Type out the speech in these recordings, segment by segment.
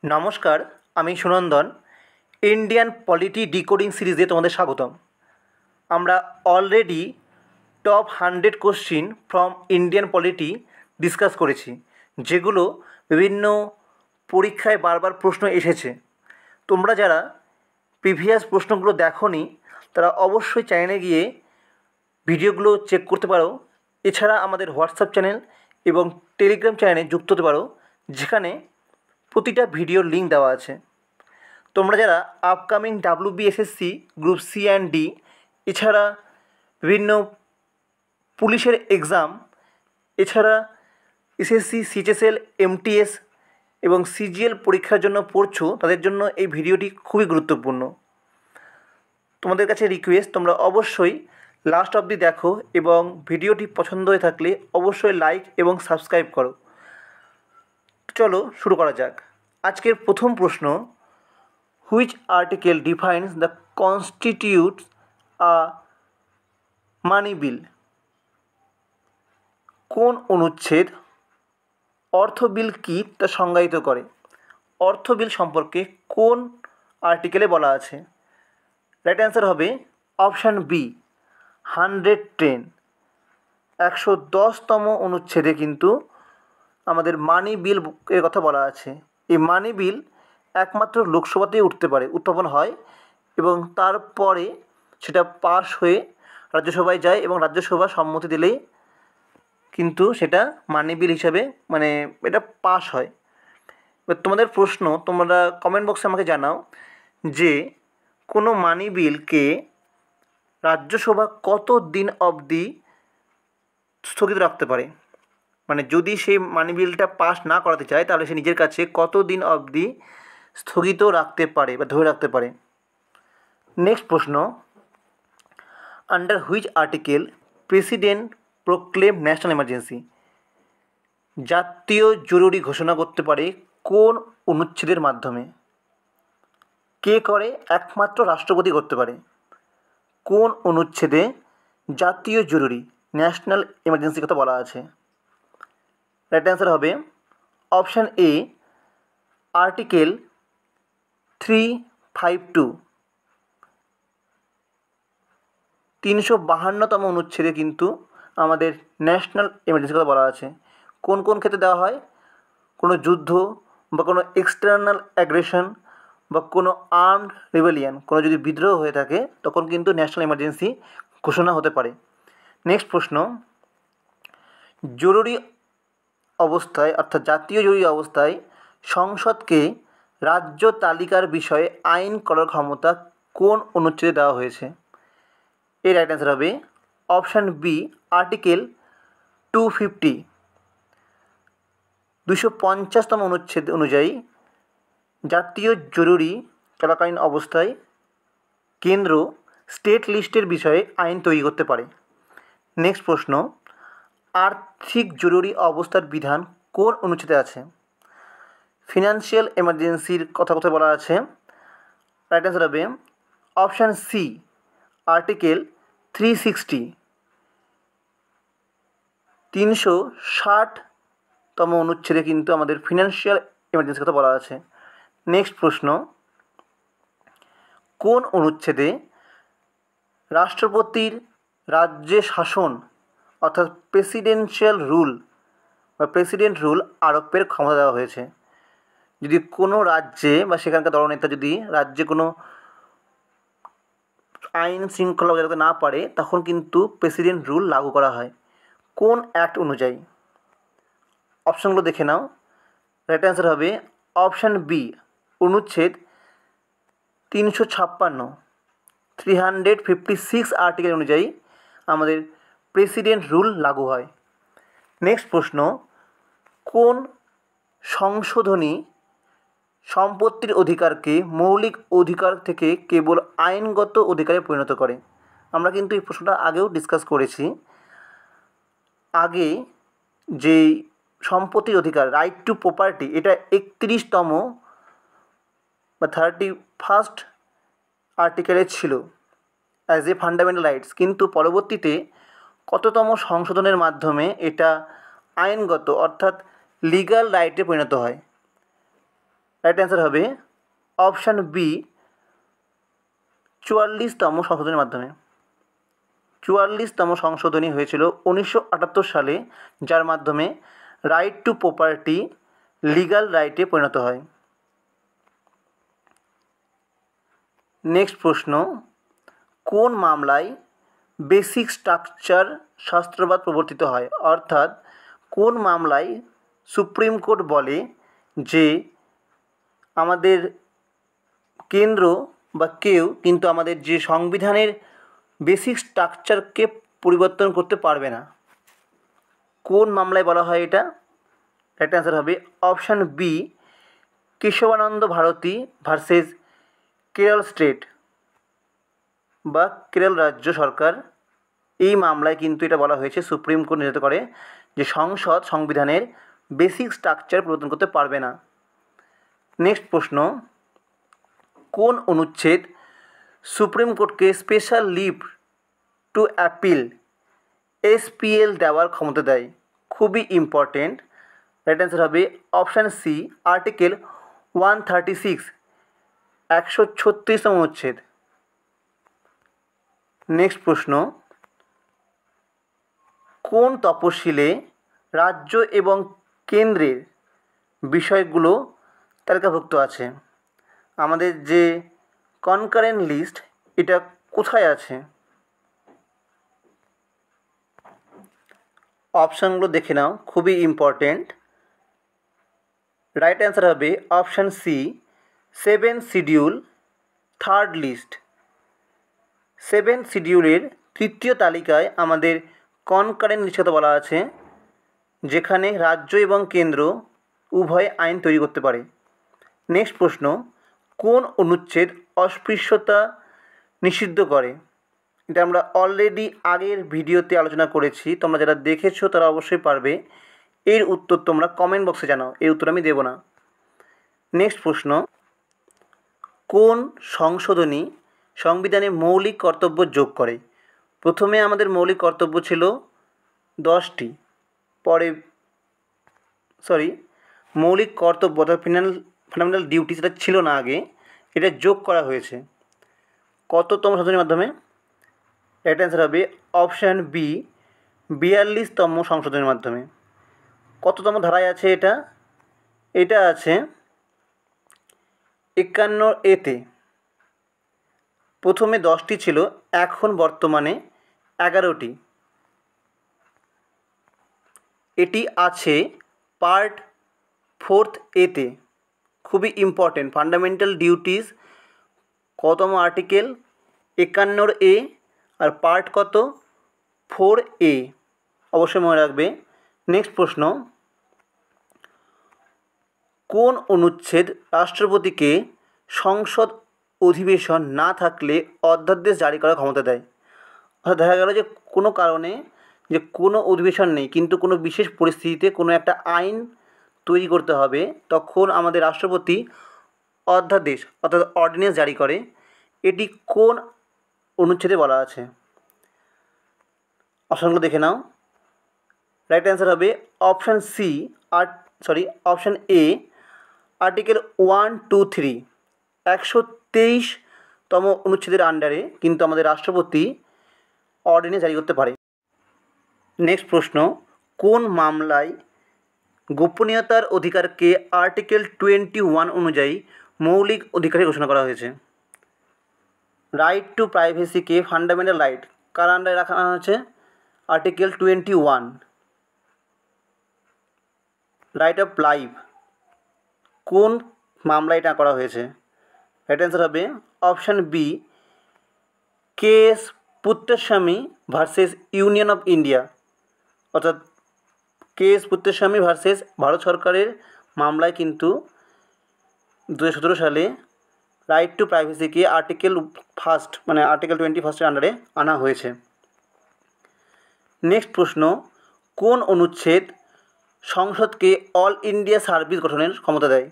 নমস্কার, আমি Sunandan. Indian polity decoding সিরিজে তোমাদের স্বাগতম। আমরা already top 100 question from Indian polity discuss করেছি, যেগুলো বিভিন্ন পরীক্ষায় বারবার প্রশ্ন এসেছে। তোমরা যারা প্রিভিয়াস প্রশ্নগুলো দেখোনি তারা অবশ্যই চ্যানেলে গিয়ে ভিডিওগুলো চেক করতে পারো। এছাড়া আমাদের হোয়াটসঅ্যাপ চ্যানেল এবং টেলিগ্রাম চ্যানেলে যুক্ত হতে পারো, যেখানে প্রতিটা ভিডিওর লিঙ্ক দেওয়া আছে। তোমরা যারা upcoming WBSSC group C and D, এছাড়া বিভিন্ন পুলিশের এক্সাম, এছাড়া এসএসসি, সিএইচএসএল, এমটিএস এবং সিজিএল পরীক্ষার জন্য পড়ছো, তাদের জন্য এই ভিডিওটি খুবই গুরুত্বপূর্ণ। তোমাদের কাছে রিকোয়েস্ট, তোমরা অবশ্যই লাস্ট অবধি দেখো এবং ভিডিওটি পছন্দ হয়ে থাকলে অবশ্যই লাইক এবং সাবস্ক্রাইব করো। চলো শুরু করা যাক। আজকের প্রথম প্রশ্ন, which article defines the constitutes a money bill? কোন অনুচ্ছেদ অর্থ বিল কী তা সংজ্ঞায়িত করে? অর্থ বিল সম্পর্কে কোন আর্টিকেলে বলা আছে? রাইট অ্যান্সার হবে অপশান বি, 110। 110তম অনুচ্ছেদে কিন্তু আমাদের মানি বিল এর কথা বলা আছে। এই মানি বিল একমাত্র লোকসভাতেই উত্থাপন হয় এবং তারপরে সেটা পাশ হয়ে রাজ্যসভায় যায় এবং রাজ্যসভা সম্মতি দিলেই কিন্তু সেটা মানি বিল হিসাবে এটা পাস হয়। এবার তোমাদের প্রশ্ন, তোমরা কমেন্ট বক্সে আমাকে জানাও যে কোনো মানি বিলকে রাজ্যসভা কত দিন অবধি স্থগিত রাখতে পারে। যদি সেই মানি বিলটা পাস না করাতে চায় তাহলে সে নিজের কাছে কত দিন অবধি স্থগিত রাখতে পারে বা ধরে রাখতে পারে। নেক্সট প্রশ্ন, under which article president proclaim national emergency? জাতীয় জরুরি ঘোষণা করতে পারে কোন অনুচ্ছেদের মাধ্যমে? কে করে? একমাত্র রাষ্ট্রপতি করতে পারে। কোন অনুচ্ছেদে জাতীয় জরুরি ন্যাশনাল এমার্জেন্সির কথা বলা আছে? রাইট অ্যান্সার হবে অপশান এ, আর্টিকেল 352। 352তম অনুচ্ছেদে কিন্তু আমাদের ন্যাশনাল এমার্জেন্সির কথা বলা আছে। কোন কোন ক্ষেত্রে দেওয়া হয়? কোনো যুদ্ধ বা কোনো এক্সটার্নাল অ্যাগ্রেশন বা কোনো আর্মড রেবেলিয়ান, কোনো যদি বিদ্রোহ হয়ে থাকে তখন কিন্তু ন্যাশনাল এমার্জেন্সি ঘোষণা হতে পারে। নেক্সট প্রশ্ন, জরুরি অবস্থায় অর্থাৎ জাতীয় জরুরি অবস্থায় সংসদকে রাজ্য তালিকার বিষয়ে আইন করার ক্ষমতা কোন অনুচ্ছেদে দেওয়া হয়েছে? এর রাইট অ্যান্সার হবে অপশান বি, আর্টিকেল 250। 250তম অনুচ্ছেদ অনুযায়ী জাতীয় জরুরি চলাকালীন অবস্থায় কেন্দ্র স্টেট লিস্টের বিষয়ে আইন তৈরি করতে পারে। নেক্সট প্রশ্ন, আর্থিক জরুরি অবস্থার বিধান কোন অনুচ্ছেদে আছে? ফিনান্সিয়াল এমার্জেন্সির কথা কোথায় বলা আছে? রাইট অ্যান্সার হবে অপশান সি, আর্টিকেল 360। 360তম অনুচ্ছেদে কিন্তু আমাদের ফিনান্সিয়াল এমার্জেন্সির কথা বলা আছে। নেক্সট প্রশ্ন, কোন অনুচ্ছেদে রাষ্ট্রপতির রাজ্যে শাসন অর্থাৎ প্রেসিডেন্সিয়াল রুল বা প্রেসিডেন্ট রুল আরোপের ক্ষমতা দেওয়া হয়েছে? যদি কোনো রাজ্যে বা সেখানকার দলনেতা যদি রাজ্যে কোনো আইন শৃঙ্খলা বজায় রাখতে না পারে তখন কিন্তু প্রেসিডেন্ট রুল লাগু করা হয়। কোন অ্যাক্ট অনুযায়ী? অপশানগুলো দেখে নাও। রাইট অ্যান্সার হবে অপশান বি, অনুচ্ছেদ 356। 356 আর্টিকেল অনুযায়ী আমাদের প্রেসিডেন্ট রুল লাগু হয়। নেক্সট প্রশ্ন, কোন সংশোধনী সম্পত্তির অধিকারকে মৌলিক অধিকার থেকে কেবল আইনগত অধিকারে পরিণত করে? আমরা কিন্তু এই প্রশ্নটা আগেও ডিসকাস করেছি। আগে যেই সম্পত্তির অধিকার, রাইট টু প্রপার্টি, এটা 31তম বা 31st আর্টিকেলে ছিল অ্যাজ এ ফান্ডামেন্টাল রাইটস, কিন্তু পরবর্তীতে কততম সংশোধনের মাধ্যমে এটা আইনগত অর্থাৎ লিগ্যাল রাইটে পরিণত হয়? রাইট অ্যান্সার হবে অপশান বি 44তম সংশোধনীর মাধ্যমে। 44তম সংশোধনী হয়েছিল 1978 সালে, যার মাধ্যমে রাইট টু প্রপার্টি লিগ্যাল রাইটে পরিণত হয়। নেক্সট প্রশ্ন, কোন মামলায় বেসিক স্ট্রাকচার শাস্ত্রবাদ প্রবর্তিত হয়? অর্থাৎ কোন মামলায় সুপ্রিম কোর্ট বলে যে আমাদের কেন্দ্র বা কেউ কিন্তু আমাদের যে সংবিধানের বেসিক স্ট্রাকচারকে পরিবর্তন করতে পারবে না? কোন মামলায় বলা হয় এটা? রাইট অ্যান্সার হবে option B Kesavananda Bharati versus Kerala state বা কেরল রাজ্য সরকার। এই মামলায় কিন্তু এটা বলা হয়েছে, সুপ্রিম কোর্ট নির্ধারিত করে যে সংসদ সংবিধানের বেসিক স্ট্রাকচার পরিবর্তন করতে পারবে না। নেক্সট প্রশ্ন, কোন অনুচ্ছেদ সুপ্রিম কোর্টকে special leave to appeal SPL দেওয়ার ক্ষমতা দেয়? খুবই ইম্পর্টেন্ট। রাইট অ্যান্সার হবে অপশান সি আর্টিকেল 136, 136তম অনুচ্ছেদ। নেক্সট প্রশ্ন, কোন তফসিলে রাজ্য এবং কেন্দ্রের বিষয়গুলো তালিকাভুক্ত আছে? আমাদের যে কনকারেন্ট লিস্ট, এটা কোথায় আছে? অপশানগুলো দেখে নাও, খুবই ইম্পর্টেন্ট। রাইট অ্যান্সার হবে option C 7 schedule 3rd list. 7 শিডিউলের 3য় তালিকায় আমাদের কনকারেন্ট লিস্ট কথা বলা আছে, যেখানে রাজ্য এবং কেন্দ্র উভয় আইন তৈরি করতে পারে। নেক্সট প্রশ্ন, কোন অনুচ্ছেদ অস্পৃশ্যতা নিষিদ্ধ করে? এটা আমরা অলরেডি আগের ভিডিওতে আলোচনা করেছি, তোমরা যারা দেখেছো তারা অবশ্যই পারবে। এর উত্তর তোমরা কমেন্ট বক্সে জানাও, এর উত্তর আমি দেব না। নেক্সট প্রশ্ন, কোন সংশোধনী সংবিধানে মৌলিক কর্তব্য যোগ করে? প্রথমে আমাদের মৌলিক কর্তব্য ছিল 10টি, পরে মৌলিক কর্তব্য অর্থাৎ ফান্ডামেন্টাল ডিউটি সেটা ছিল না আগে, এটা যোগ করা হয়েছে। কততম সংশোধনীর মাধ্যমে? রাইট অ্যান্সার হবে অপশান বি 42তম সংশোধনীর মাধ্যমে। কততম ধারায় আছে এটা? এটা আছে 51A-তে। প্রথমে 10টি ছিল, এখন বর্তমানে 11টি। এটি আছে পার্ট 4A-তে। খুবই ইম্পর্টেন্ট, ফান্ডামেন্টাল ডিউটিস কতম আর্টিকেল? 51A, আর পার্ট কত? 4A, অবশ্যই মনে রাখবে। নেক্সট প্রশ্ন, কোন অনুচ্ছেদ রাষ্ট্রপতিকে সংসদ অধিবেশন না থাকলে অধ্যাদেশ জারি করার ক্ষমতা দেয়? অর্থাৎ দেখা গেল যে কোনো কারণে যে কোনো অধিবেশন নেই, কিন্তু কোনো বিশেষ পরিস্থিতিতে কোনো একটা আইন তৈরি করতে হবে, তখন আমাদের রাষ্ট্রপতি অধ্যাদেশ অর্থাৎ অর্ডিন্যান্স জারি করে। এটি কোন অনুচ্ছেদে বলা আছে? অপশানগুলো দেখে নাও। রাইট অ্যান্সার হবে option C option A article 123, 123তম অনুচ্ছেদের আন্ডারে কিন্তু আমাদের রাষ্ট্রপতি অর্ডিন্যান্স জারি করতে পারে। নেক্সট প্রশ্ন, কোন মামলায় গোপনীয়তার অধিকারকে আর্টিকেল 21 অনুযায়ী মৌলিক অধিকারে ঘোষণা করা হয়েছে? রাইট টু প্রাইভেসিকে ফান্ডামেন্টাল রাইট কার আন্ডারে রাখা হয়েছে? Article 21, right of life. কোন মামলায় এটা করা হয়েছে? রাইট অ্যান্সার হবে option B K S Puttaswamy versus Union of India. অর্থাৎ কেএস পুত্তস্বামী ভার্সেস ভারত সরকারের মামলায় কিন্তু 2017 সালে রাইট টু প্রাইভেসিকে আর্টিকেল 21 আন্ডারে আনা হয়েছে। নেক্সট প্রশ্ন, কোন অনুচ্ছেদ সংসদকে অল ইন্ডিয়া সার্ভিস গঠনের ক্ষমতা দেয়?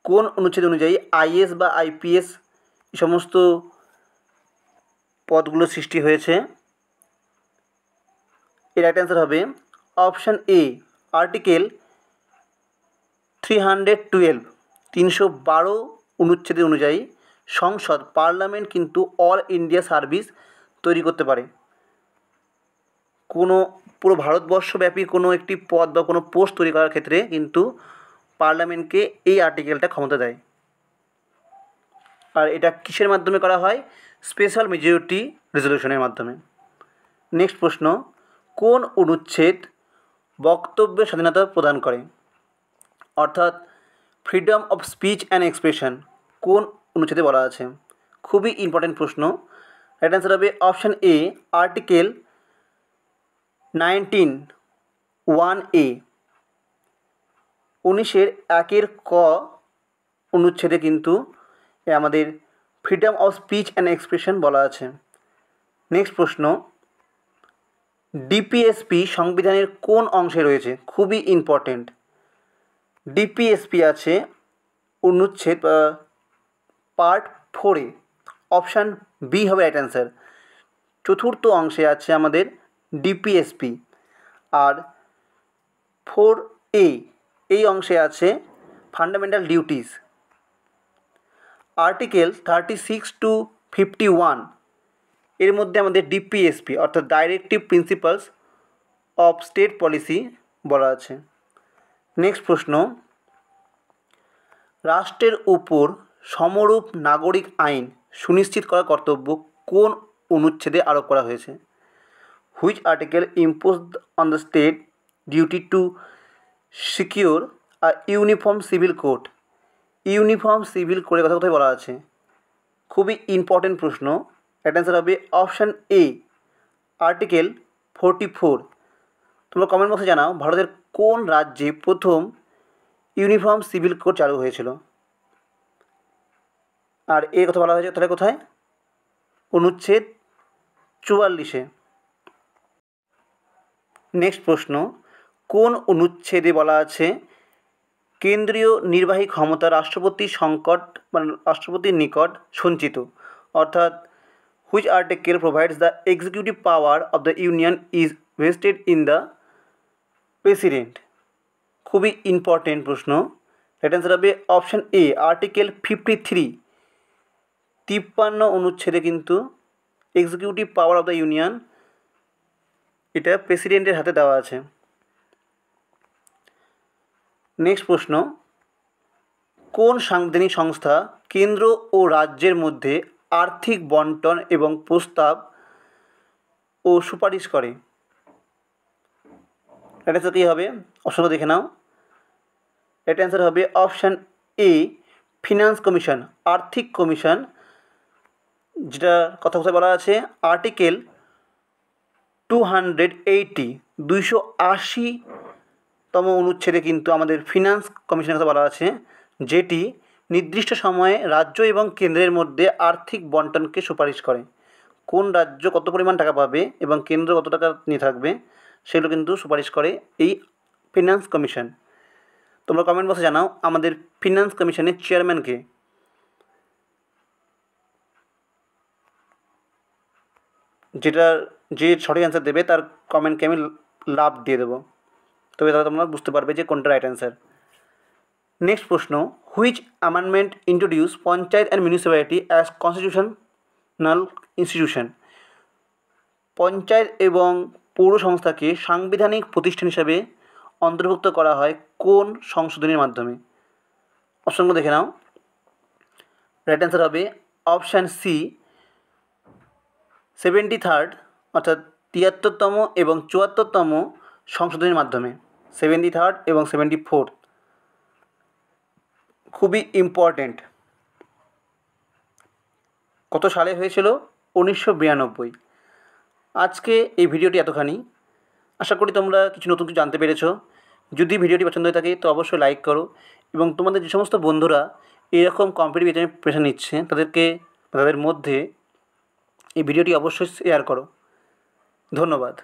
কোন অনুচ্ছেদ অনুযায়ী আইএস বা আইপিএস এই সমস্ত পদগুলো সৃষ্টি হয়েছে? এর রাইট অ্যান্সার হবে অপশান এ আর্টিকেল 312 312 অনুচ্ছেদ অনুযায়ী সংসদ পার্লামেন্ট কিন্তু অল ইন্ডিয়া সার্ভিস তৈরি করতে পারে। কোনো পুরো ভারতবর্ষব্যাপী কোনো একটি পদ বা কোনো পোস্ট তৈরি করার ক্ষেত্রে কিন্তু পার্লামেন্টকে এই আর্টিকেলটা ক্ষমতা দেয়। আর এটা কিসের মাধ্যমে করা হয়? স্পেশাল মেজরিটি রেজলিউশনের মাধ্যমে। নেক্সট প্রশ্ন, কোন অনুচ্ছেদ বক্তব্যের স্বাধীনতা প্রদান করে? অর্থাৎ freedom of speech and expression কোন অনুচ্ছেদে বলা আছে? খুবই ইম্পর্টেন্ট প্রশ্ন। রাইট অ্যান্সার হবে অপশান এ, আর্টিকেল 19(1)(a)। 19(1) ক অনুচ্ছেদে কিন্তু আমাদের freedom of speech and expression বলা আছে। নেক্সট প্রশ্ন, ডিপিএসপি সংবিধানের কোন অংশে রয়েছে? খুবই ইম্পর্টেন্ট। ডিপিএসপি আছে অনুচ্ছেদ পার্ট 4-এ, অপশান বি হবে রাইট অ্যান্সার। চতুর্থ অংশে আছে আমাদের ডিপিএসপি। আর 4A এই অংশে আছে ফান্ডামেন্টাল ডিউটিস। আর্টিকেল 36 to 51 এর মধ্যে আমাদের ডিপিএসপি অর্থাৎ directive principles of state policy বলা আছে। নেক্সট প্রশ্ন, রাষ্ট্রের উপর সমরূপ নাগরিক আইন সুনিশ্চিত করার কর্তব্য কোন অনুচ্ছেদে আরোপ করা হয়েছে? Which article impose on the state duty to secure a uniform civil code? Uniform civil কোডের কথা কোথায় বলা আছে? খুবই ইম্পর্টেন্ট প্রশ্ন। রাইট অ্যান্সার হবে অপশান এ, আর্টিকেল 44। তোমরা কমেন্ট বক্সে জানাও ভারতের কোন রাজ্যে প্রথম ইউনিফর্ম সিভিল কোড চালু হয়েছিল? আর এর কথা বলা হয়েছে তাহলে কোথায়? অনুচ্ছেদ 44-এ। নেক্সট প্রশ্ন, কোন অনুচ্ছেদে বলা আছে কেন্দ্রীয় নির্বাহী ক্ষমতা রাষ্ট্রপতির নিকট সঞ্চিত? অর্থাৎ which article provides the executive power of the union is vested in the president? খুবই ইম্পর্টেন্ট প্রশ্ন। রাইট অ্যান্সার হবে অপশান এ, আর্টিকেল 53। 53 অনুচ্ছেদে কিন্তু executive power of the union এটা প্রেসিডেন্টের হাতে দেওয়া আছে। নেক্সট প্রশ্ন, কোন সাংবিধানিক সংস্থা কেন্দ্র ও রাজ্যের মধ্যে আর্থিক বন্টন এবং প্রস্তাব ও সুপারিশ করে? রাইট অ্যান্সার কী হবে? অপশনটা দেখে নাও। রাইট অ্যান্সার হবে অপশান এ, ফিনান্স কমিশন, আর্থিক কমিশন, যেটা কথা কোথায় বলা আছে? আর্টিকেল 280 280তম অনুচ্ছেদে কিন্তু আমাদের ফিনান্স কমিশনের কথা বলা আছে, যেটি নির্দিষ্ট সময়ে রাজ্য এবং কেন্দ্রের মধ্যে আর্থিক বন্টনকে সুপারিশ করে। কোন রাজ্য কত পরিমাণ টাকা পাবে এবং কেন্দ্র কত টাকা নিয়ে থাকবে সেগুলো কিন্তু সুপারিশ করে এই ফিনান্স কমিশন। তোমরা কমেন্ট বক্সে জানাও আমাদের ফিনান্স কমিশনের চেয়ারম্যানকে। যে সঠিক অ্যান্সার দেবে তার কমেন্টকে আমি লাভ দিয়ে দেবো, তবে তাহলে তোমরা বুঝতে পারবে যে কোনটা রাইট অ্যান্সার। নেক্সট প্রশ্ন, which amendment introduce panchayat and municipality as constitutional institution? Panchayat এবং পৌর সংস্থাকে সাংবিধানিক প্রতিষ্ঠান হিসাবে অন্তর্ভুক্ত করা হয় কোন সংশোধনীর মাধ্যমে? অপশনগুলো দেখে নাও। রাইট অ্যান্সার হবে অপশান সি, 73rd অর্থাৎ 73তম এবং 74তম সংশোধনীর মাধ্যমে। 73rd এবং 74 খুবই ইম্পর্টেন্ট। কত সালে হয়েছিল? 1992। আজকে এই ভিডিওটি এতখানি। আশা করি তোমরা কিছু নতুন কিছু জানতে পেরেছো। যদি ভিডিওটি পছন্দ হয়ে থাকে তো অবশ্যই লাইক করো এবং তোমাদের যে সমস্ত বন্ধুরা এরকম কম্পিটিটিভ এক্সামে প্রিপারেশন নিচ্ছে তাদের মধ্যে এই ভিডিওটি অবশ্যই শেয়ার করো। ধন্যবাদ।